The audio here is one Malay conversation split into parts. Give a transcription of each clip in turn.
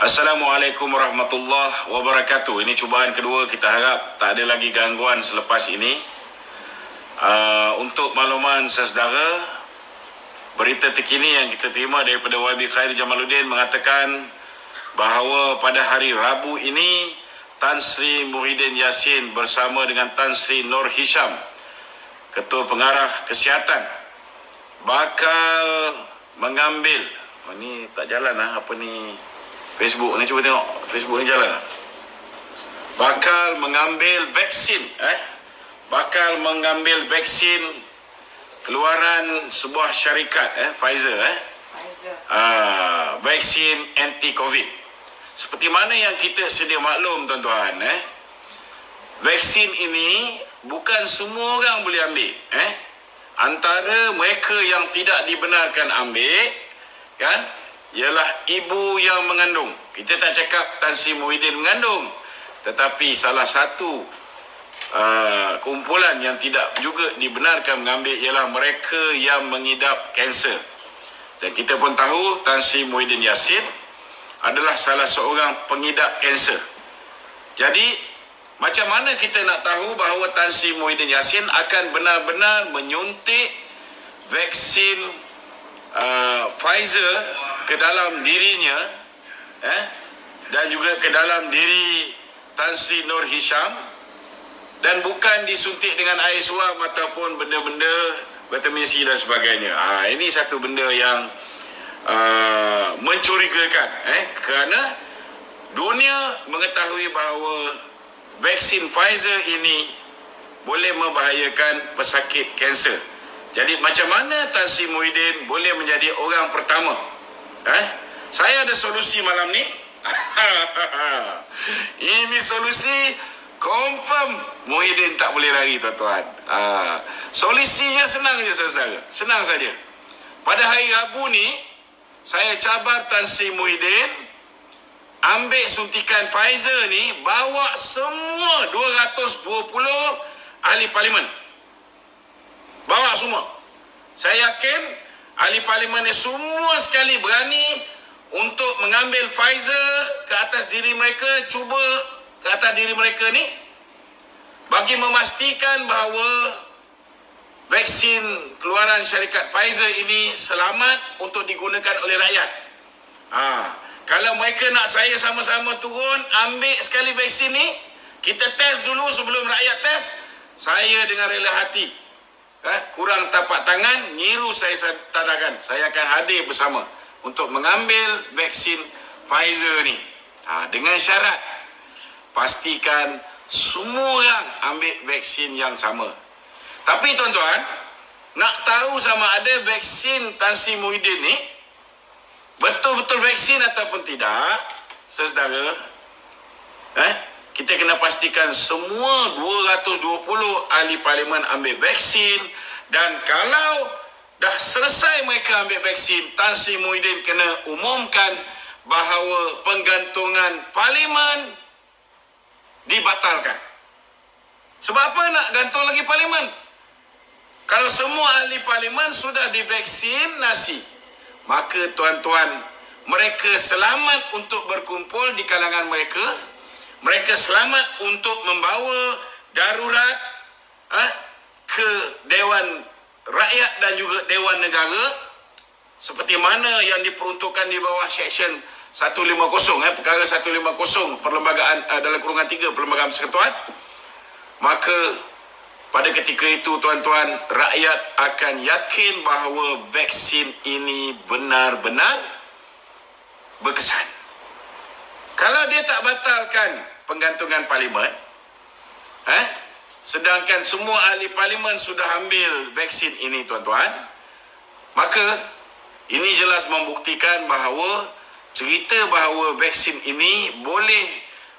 Assalamualaikum warahmatullahi wabarakatuh. Ini cubaan kedua, kita harap tak ada lagi gangguan selepas ini. Untuk makluman saudara, berita terkini yang kita terima daripada YB Khairi Jamaluddin mengatakan bahawa pada hari Rabu ini Tan Sri Muhyiddin Yassin bersama dengan Tan Sri Nur Hisham, Ketua Pengarah Kesihatan, bakal mengambil ni tak jalan apa ni Facebook ni, cuba tengok Facebook ni jalan bakal mengambil vaksin bakal mengambil vaksin keluaran sebuah syarikat Pfizer vaksin anti-Covid. Seperti mana yang kita sedia maklum tuan-tuan, vaksin ini bukan semua orang boleh ambil. Antara mereka yang tidak dibenarkan ambil kan ialah ibu yang mengandung. Kita tak cakap Tan Sri Muhyiddin mengandung, tetapi salah satu kumpulan yang tidak juga dibenarkan mengambil ialah mereka yang mengidap kanser. Dan kita pun tahu Tan Sri Muhyiddin Yassin adalah salah seorang pengidap kanser. Jadi macam mana kita nak tahu bahawa Tan Sri Muhyiddin Yassin akan benar-benar menyuntik vaksin Pfizer ke dalam dirinya dan juga ke dalam diri Tan Sri Nur Hisham, dan bukan disuntik dengan air suam ataupun benda-benda vitamin C dan sebagainya. Ini satu benda yang mencurigakan, kerana dunia mengetahui bahawa vaksin Pfizer ini boleh membahayakan pesakit kanser. Jadi macam mana Tan Sri Muhyiddin boleh menjadi orang pertama? Saya ada solusi malam ni. Ini solusi confirm Muhyiddin tak boleh lari tuan-tuan. Solusinya senang je saudara. Senang saja. Pada hari Rabu ni saya cabar Tan Sri Muhyiddin ambil suntikan Pfizer ni, bawa semua 220 ahli parlimen. Bawa semua. Saya yakin ahli parlimen ni semua sekali berani untuk mengambil Pfizer ke atas diri mereka, cuba ke atas diri mereka ni, bagi memastikan bahawa vaksin keluaran syarikat Pfizer ini selamat untuk digunakan oleh rakyat. Kalau mereka nak saya sama-sama turun ambil sekali vaksin ni, kita test dulu sebelum rakyat test, saya dengan rela hati, kurang tapak tangan, nyiru saya tadakan, saya akan hadir bersama untuk mengambil vaksin Pfizer ni. Dengan syarat pastikan semua orang ambil vaksin yang sama. Tapi tuan-tuan, nak tahu sama ada vaksin Tan Sri Muhyiddin ni betul-betul vaksin ataupun tidak, saudara, kita kena pastikan semua 220 ahli parlimen ambil vaksin. Dan kalau dah selesai mereka ambil vaksin, Tan Sri Muhyiddin kena umumkan bahawa penggantungan parlimen dibatalkan. Sebab apa nak gantung lagi parlimen? Kalau semua ahli parlimen sudah divaksinasi, maka tuan-tuan, mereka selamat untuk berkumpul di kalangan mereka. Mereka selamat untuk membawa darurat ke Dewan Rakyat dan juga Dewan Negara, seperti mana yang diperuntukkan di bawah Seksyen 150, perkara 150 perlembagaan dalam kurungan 3 perlembagaan persekutuan. Maka pada ketika itu tuan-tuan, rakyat akan yakin bahawa vaksin ini benar-benar berkesan. Kalau dia tak batalkan penggantungan parlimen, sedangkan semua ahli parlimen sudah ambil vaksin ini tuan-tuan, maka ini jelas membuktikan bahawa cerita bahawa vaksin ini boleh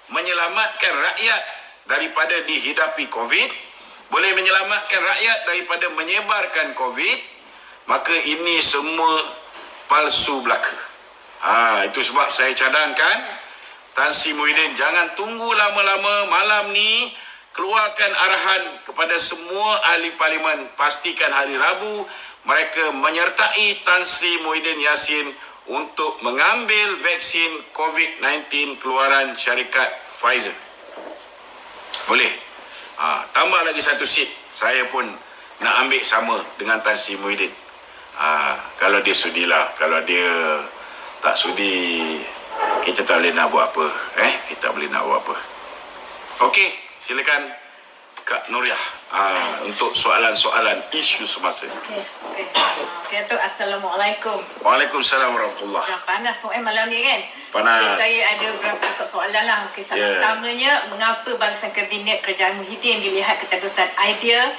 menyelamatkan rakyat daripada dihidapi COVID, boleh menyelamatkan rakyat daripada menyebarkan COVID, maka ini semua palsu belaka. Itu sebab saya cadangkan Tan Sri Muhyiddin jangan tunggu lama-lama, malam ni keluarkan arahan kepada semua ahli parlimen, pastikan hari Rabu mereka menyertai Tan Sri Muhyiddin Yassin untuk mengambil vaksin COVID-19 keluaran syarikat Pfizer. Boleh. Tambah lagi satu seat. Saya pun nak ambil sama dengan Tan Sri Muhyiddin. Kalau dia sudilah. Kalau dia tak sudi, kita tak boleh nak buat apa. Kita boleh nak buat apa. Okey, silakan Kak Nuriah untuk soalan-soalan isu semasa. Okey, Datuk. Assalamualaikum. Waalaikumsalam warahmatullahi. Dah panas malam ni kan? Panas. Saya ada beberapa soalan lah. Soalan pertamanya, mengapa Barisan Kabinet Kerajaan Muhyiddin dilihat keterusan idea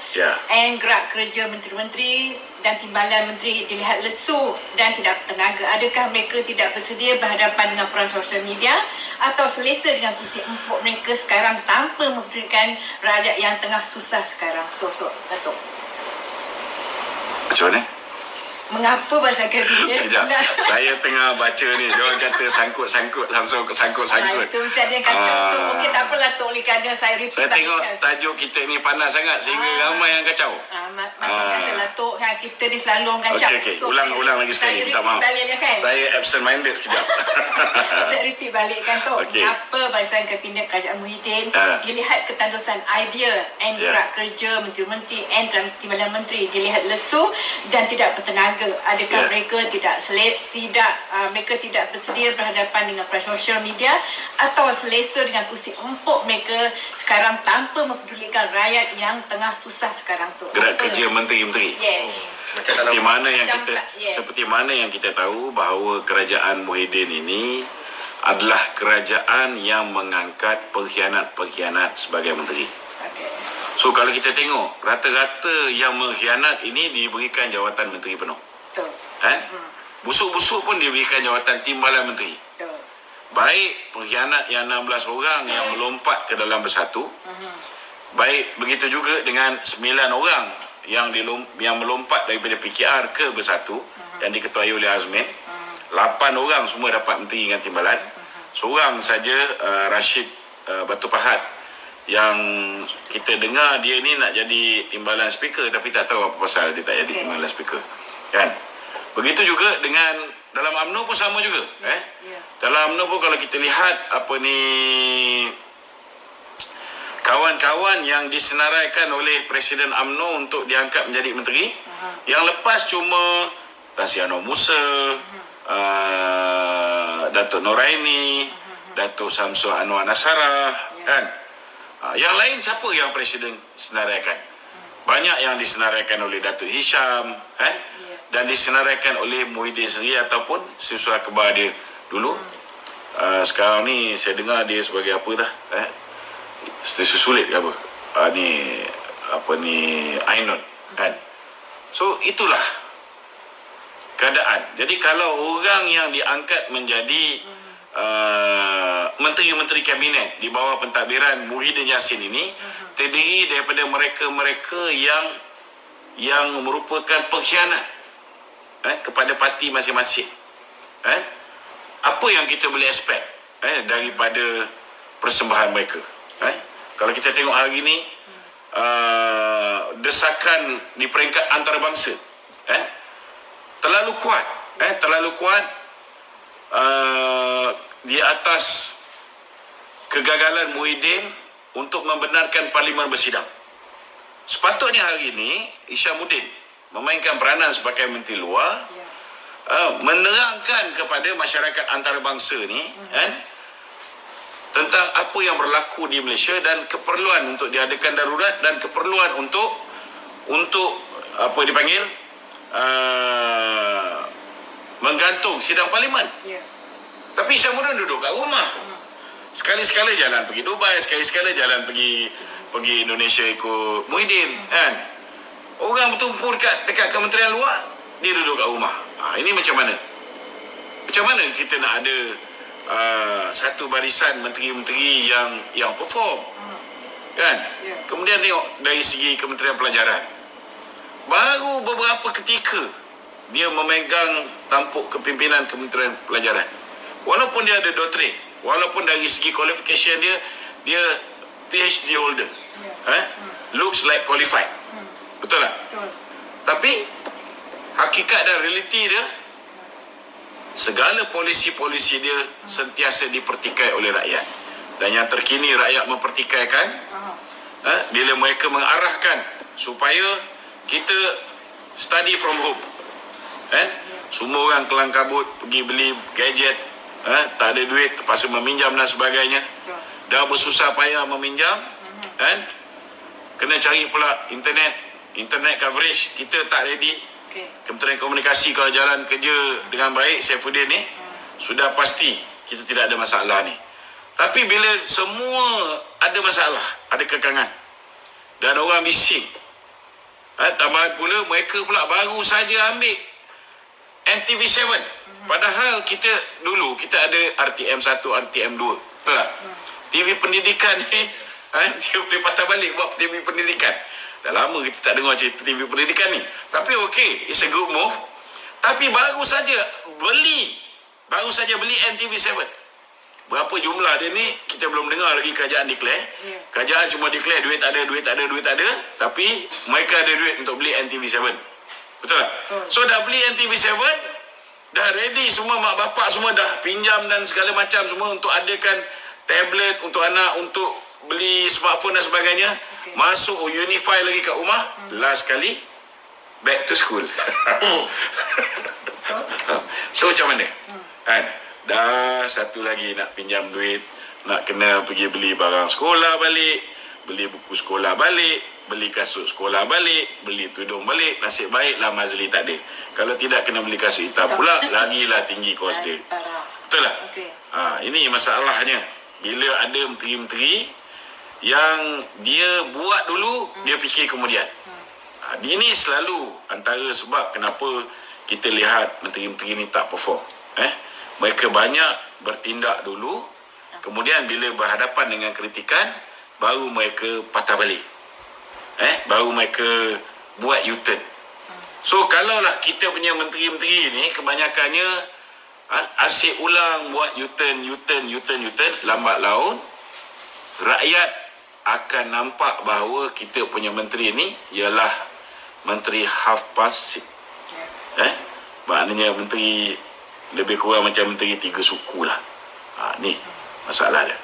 and gerak kerja menteri-menteri dan timbalan menteri dilihat lesu dan tidak bertenaga? Adakah mereka tidak bersedia berhadapan dengan peran sosial media atau selesa dengan kursi empuk mereka sekarang tanpa memberikan rakyat yang tengah susah sekarang? Datuk. Macam mana? Mengapa Barisan Kabinet? Sekejap. Saya tengah baca ni. Diorang kata sangkut-sangkut. Itu mesti ada yang kacau tu. Okey, tak apalah tu. Oleh kerana saya repeat Saya tengok tajuk kita ni panas sangat sehingga ramai yang kacau. Macam biasalah tu. Kita ni selalu orang kacau. Okey. Ulang lagi sekali. Minta maaf. Kan? Saya absent minded sekejap. Saya repeat balik kan tu. Mengapa Barisan Kabinet Kerajaan Muhyiddin dilihat ketandusan idea and gerak kerja menteri-menteri and timbalan menteri dilihat lesu dan tidak bertenaga? Adakah mereka mereka tidak bersedia berhadapan dengan peran sosial media atau selesa dengan kursi empuk mereka sekarang tanpa mempedulikan rakyat yang tengah susah sekarang tu? Gerak kerja menteri-menteri. Yes. Seperti mana yang kita tahu bahawa kerajaan Muhyiddin ini adalah kerajaan yang mengangkat pengkhianat-pengkhianat sebagai menteri. So kalau kita tengok, rata-rata yang mengkhianat ini diberikan jawatan menteri penuh. Betul. Busuk-busuk pun diberikan jawatan timbalan menteri. Betul. Baik pengkhianat yang 16 orang yang melompat ke dalam bersatu. Baik begitu juga dengan 9 orang yang melompat daripada PKR ke bersatu yang diketuai oleh Azmin. 8 orang semua dapat menteri dengan timbalan. Seorang saja Rashid Batu Pahat yang kita dengar dia ni nak jadi timbalan speaker tapi tak tahu apa pasal dia tak jadi timbalan speaker, kan? Begitu juga dengan dalam UMNO pun sama juga. Dalam UMNO pun kalau kita lihat kawan-kawan yang disenaraikan oleh Presiden UMNO untuk diangkat menjadi menteri, yang lepas cuma Tan Sri Anwar Musa, Datuk Noraini, Datuk Samsul Anwar Nasarah, kan? Yang lain siapa yang Presiden senaraikan? Banyak yang disenaraikan oleh Datuk Hisham, kan? Dan disenaraikan oleh Muhyiddin sendiri ataupun susah kembar dia dulu. Sekarang ni saya dengar dia sebagai apa dah? Sulit ke apa? Ainun, kan? So itulah keadaan. Jadi kalau orang yang diangkat menjadi menteri-menteri kabinet di bawah pentadbiran Muhyiddin Yassin ini terdiri daripada mereka-mereka yang merupakan pengkhianat kepada parti masing-masing. Apa yang kita boleh expect daripada persembahan mereka? Kalau kita tengok hari ini desakan di peringkat antarabangsa terlalu kuat di atas kegagalan Muhyiddin untuk membenarkan parlimen bersidang. Sepatutnya hari ini Isyamuddin memainkan peranan sebagai menteri luar, menerangkan kepada masyarakat antarabangsa ni tentang apa yang berlaku di Malaysia dan keperluan untuk diadakan darurat dan keperluan untuk apa dipanggil menggantung sidang parlimen. Tapi Isyamuddin duduk kat rumah. Sekali-sekala jalan pergi Dubai, sekali-sekala jalan pergi Indonesia ikut Muhyiddin, kan? Orang bertumpur dekat kementerian luar, dia duduk kat rumah. Ini macam mana? Macam mana kita nak ada satu barisan menteri-menteri yang perform, kan? Kemudian tengok dari segi Kementerian Pelajaran, baru beberapa ketika dia memegang tampuk kepimpinan Kementerian Pelajaran, walaupun dia ada doctorate, walaupun dari segi qualification dia PhD holder, looks like qualified, betul tak? Betul. Tapi hakikat dan realiti dia segala polisi-polisi dia sentiasa dipertikai oleh rakyat. Dan yang terkini rakyat mempertikaikan bila mereka mengarahkan supaya kita study from home. Semua orang kelang kabut pergi beli gadget, tak ada duit, terpaksa meminjam dan sebagainya. Dah bersusah payah meminjam, kena cari pula internet coverage. Kita tak ready. Kementerian Komunikasi kalau jalan kerja dengan baik, Saifuddin ni sudah pasti kita tidak ada masalah ni. Tapi bila semua ada masalah, ada kekangan dan orang bising, tambahan pula mereka pula baru saja ambil NTV7. Padahal dulu kita ada RTM1, RTM2, betul tak? TV pendidikan ni dia boleh patah balik buat TV pendidikan. Dah lama kita tak dengar cerita TV pendidikan ni. Tapi okey, it's a good move. Tapi baru saja beli NTV7. Berapa jumlah dia ni kita belum dengar lagi kerajaan declare. Kerajaan cuma declare duit ada. Tapi mereka ada duit untuk beli NTV7. Betul tak? So dah beli NTV7, dah ready semua, mak bapak semua dah pinjam dan segala macam semua untuk adakan tablet untuk anak, untuk beli smartphone dan sebagainya. Masuk Unify lagi kat rumah. Last kali back to school. So macam mana? Dah satu lagi nak pinjam duit, nak kena pergi beli barang sekolah balik, beli buku sekolah balik, beli kasut sekolah balik, beli tudung balik. Nasib baiklah Mazli tak ada. Kalau tidak kena beli kasut hitam pula, lagilah tinggi kos dia. Betul tak? Ini masalahnya. Bila ada menteri-menteri yang dia buat dulu, dia fikir kemudian. Ini selalu antara sebab kenapa kita lihat menteri-menteri ni tak perform. Mereka banyak bertindak dulu, kemudian bila berhadapan dengan kritikan, baru mereka patah balik. Baru mereka buat U-turn. So kalaulah kita punya menteri-menteri ni kebanyakannya asyik ulang buat U-turn, lambat laun rakyat akan nampak bahawa kita punya menteri ni ialah menteri half past. Maknanya menteri lebih kurang macam menteri 3 suku lah. Ni masalah dia.